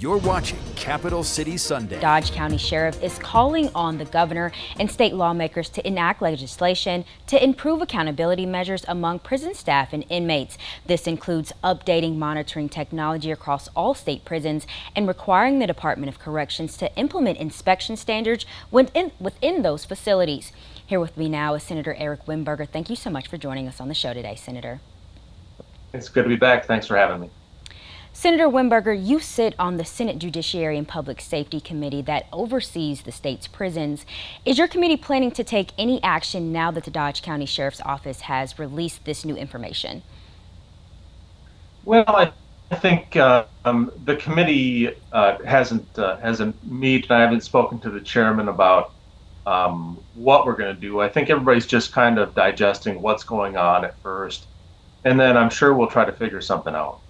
You're watching Capital City Sunday. Dodge County Sheriff is calling on the governor and state lawmakers to enact legislation to improve accountability measures among prison staff and inmates. This includes updating monitoring technology across all state prisons and requiring the Department of Corrections to implement inspection standards within those facilities. Here with me now is Senator Eric Wimberger. Thank you so much for joining us on the show today, Senator. It's good to be back. Thanks for having me. Senator Wimberger, you sit on the Senate Judiciary and Public Safety Committee that oversees the state's prisons. Is your committee planning to take any action now that the Dodge County Sheriff's Office has released this new information? Well, I think the committee hasn't met, and I haven't spoken to the chairman about what we're going to do. I think everybody's just kind of digesting what's going on at first, and then I'm sure we'll try to figure something out.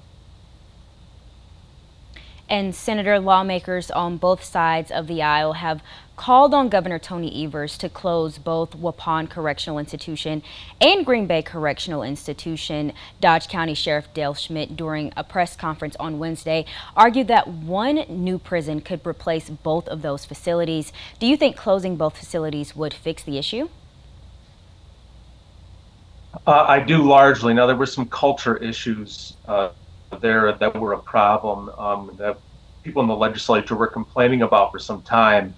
And Senator, lawmakers on both sides of the aisle have called on Governor Tony Evers to close both Waupun Correctional Institution and Green Bay Correctional Institution. Dodge County Sheriff Schmidt, during a press conference on Wednesday, argued that one new prison could replace both of those facilities. Do you think closing both facilities would fix the issue? I do largely. Now, there were some culture issues there that were a problem that people in the legislature were complaining about for some time,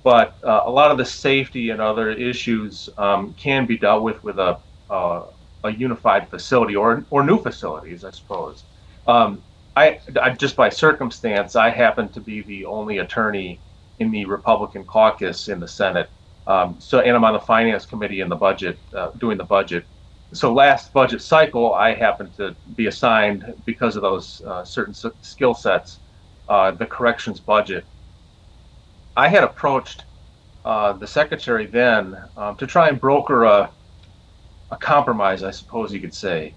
but a lot of the safety and other issues can be dealt with a unified facility or new facilities, I suppose. I just by circumstance, I happen to be the only attorney in the Republican caucus in the Senate, and I'm on the Finance Committee in the budget, doing the budget. So last budget cycle, I happened to be assigned, because of those certain skill sets, the corrections budget. I had approached the secretary then to try and broker a compromise, I suppose you could say.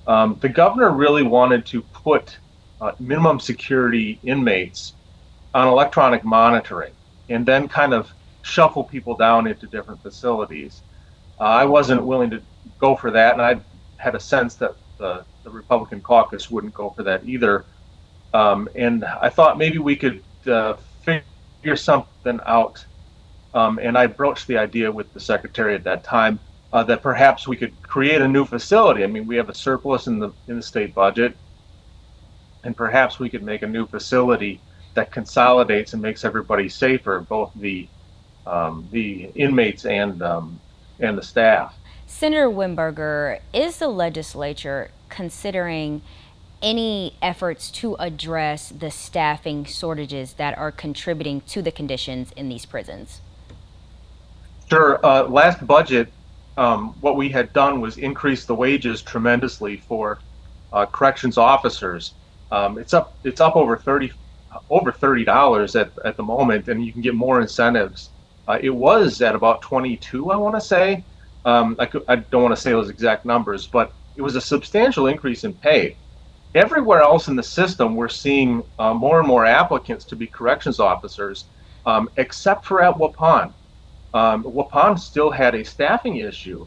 The governor really wanted to put minimum security inmates on electronic monitoring and then kind of shuffle people down into different facilities. I wasn't willing to go for that, and I had a sense that the Republican caucus wouldn't go for that either. And I thought maybe we could figure something out. And I broached the idea with the secretary at that time that perhaps we could create a new facility. I mean, we have a surplus in the state budget, and perhaps we could make a new facility that consolidates and makes everybody safer, both the inmates and the staff. Senator Wimberger, is the legislature considering any efforts to address the staffing shortages that are contributing to the conditions in these prisons? Sure. Last budget, what we had done was increase the wages tremendously for corrections officers. It's up over $30 at the moment, and you can get more incentives. It was at about 22, I want to say. I don't want to say those exact numbers, but it was a substantial increase in pay. Everywhere else in the system, we're seeing more and more applicants to be corrections officers, except for at Waupun. Waupun still had a staffing issue,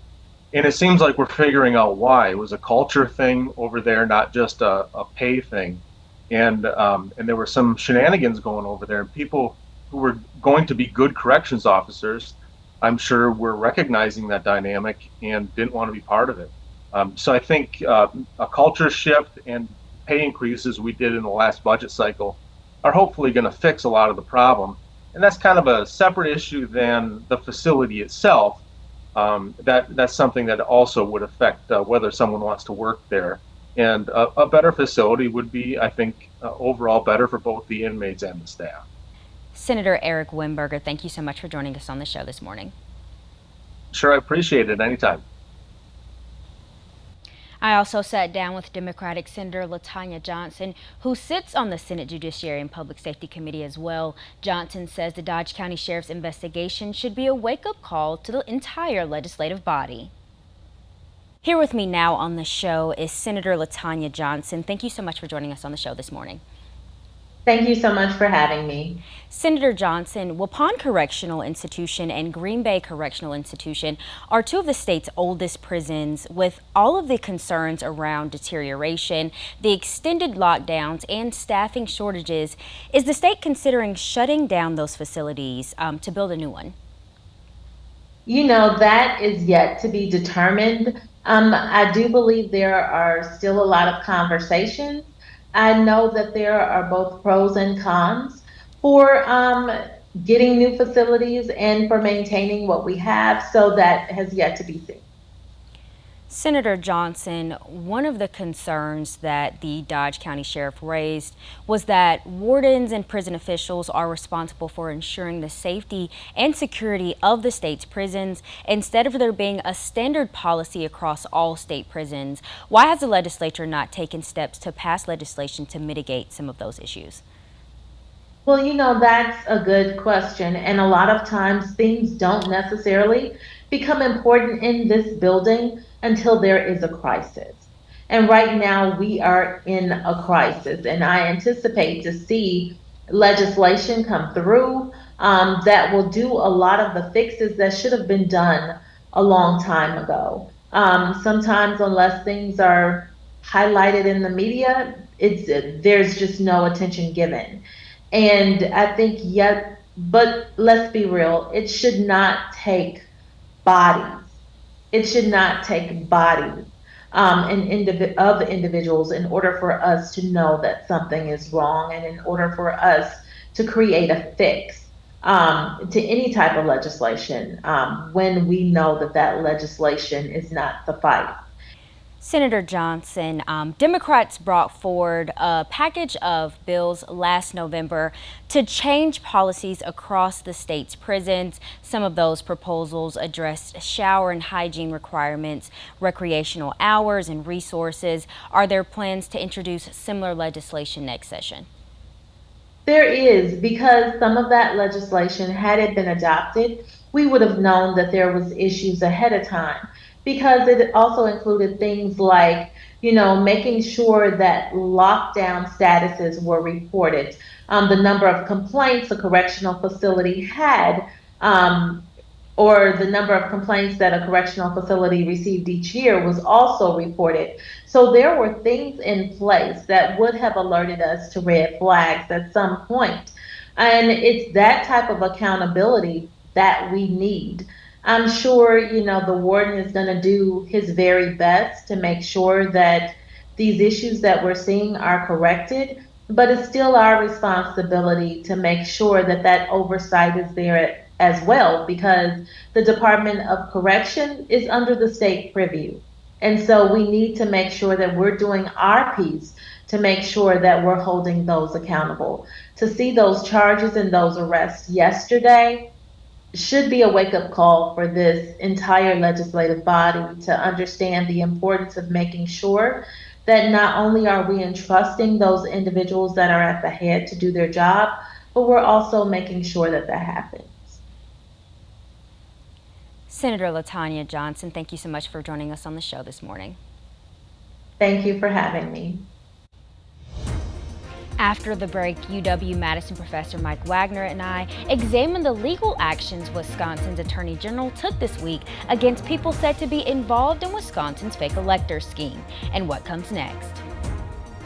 and it seems like we're figuring out why. It was a culture thing over there, not just a pay thing. And there were some shenanigans going over there, and people who were going to be good corrections officers, I'm sure, were recognizing that dynamic and didn't want to be part of it. So I think a culture shift and pay increases we did in the last budget cycle are hopefully going to fix a lot of the problem. And that's kind of a separate issue than the facility itself. That's something that also would affect whether someone wants to work there. And a better facility would be, I think, overall better for both the inmates and the staff. Senator Eric Wimberger, thank you so much for joining us on the show this morning. Sure, I appreciate it. Anytime. I also sat down with Democratic Senator Latonya Johnson, who sits on the Senate Judiciary and Public Safety Committee as well. Johnson says the Dodge County Sheriff's investigation should be a wake-up call to the entire legislative body. Here with me now on the show is Senator Latonya Johnson. Thank you so much for joining us on the show this morning. Thank you so much for having me. Senator Johnson, Waupun Correctional Institution and Green Bay Correctional Institution are two of the state's oldest prisons. With all of the concerns around deterioration, the extended lockdowns, and staffing shortages, is the state considering shutting down those facilities to build a new one? You know, that is yet to be determined. I do believe there are still a lot of conversations. I know that there are both pros and cons for getting new facilities and for maintaining what we have, so that has yet to be seen. Senator Johnson, one of the concerns that the Dodge County Sheriff raised was that wardens and prison officials are responsible for ensuring the safety and security of the state's prisons instead of there being a standard policy across all state prisons. Why has the legislature not taken steps to pass legislation to mitigate some of those issues? Well, you know, that's a good question. And a lot of times things don't necessarily become important in this building until there is a crisis. And right now we are in a crisis, and I anticipate to see legislation come through that will do a lot of the fixes that should have been done a long time ago. Sometimes, unless things are highlighted in the media, there's just no attention given. And I think, yet, but let's be real, it should not take bodies. It should not take bodies of individuals in order for us to know that something is wrong, and in order for us to create a fix to any type of legislation when we know that that legislation is not the fight. Senator Johnson, Democrats brought forward a package of bills last November to change policies across the state's prisons. Some of those proposals addressed shower and hygiene requirements, recreational hours, and resources. Are there plans to introduce similar legislation next session? There is, because some of that legislation, had it been adopted, we would have known that there was issues ahead of time, because it also included things like, you know, making sure that lockdown statuses were reported. The number of complaints a correctional facility had, or the number of complaints that a correctional facility received each year was also reported. So there were things in place that would have alerted us to red flags at some point. And it's that type of accountability that we need. I'm sure, you know, the warden is going to do his very best to make sure that these issues that we're seeing are corrected, but it's still our responsibility to make sure that that oversight is there as well, because the Department of Correction is under the state purview. And so we need to make sure that we're doing our piece to make sure that we're holding those accountable. To see those charges and those arrests yesterday should be a wake-up call for this entire legislative body to understand the importance of making sure that not only are we entrusting those individuals that are at the head to do their job, but we're also making sure that that happens. Senator Latonya Johnson, thank you so much for joining us on the show this morning. Thank you for having me. After the break, UW-Madison professor Mike Wagner and I examine the legal actions Wisconsin's Attorney General took this week against people said to be involved in Wisconsin's fake elector scheme, and what comes next.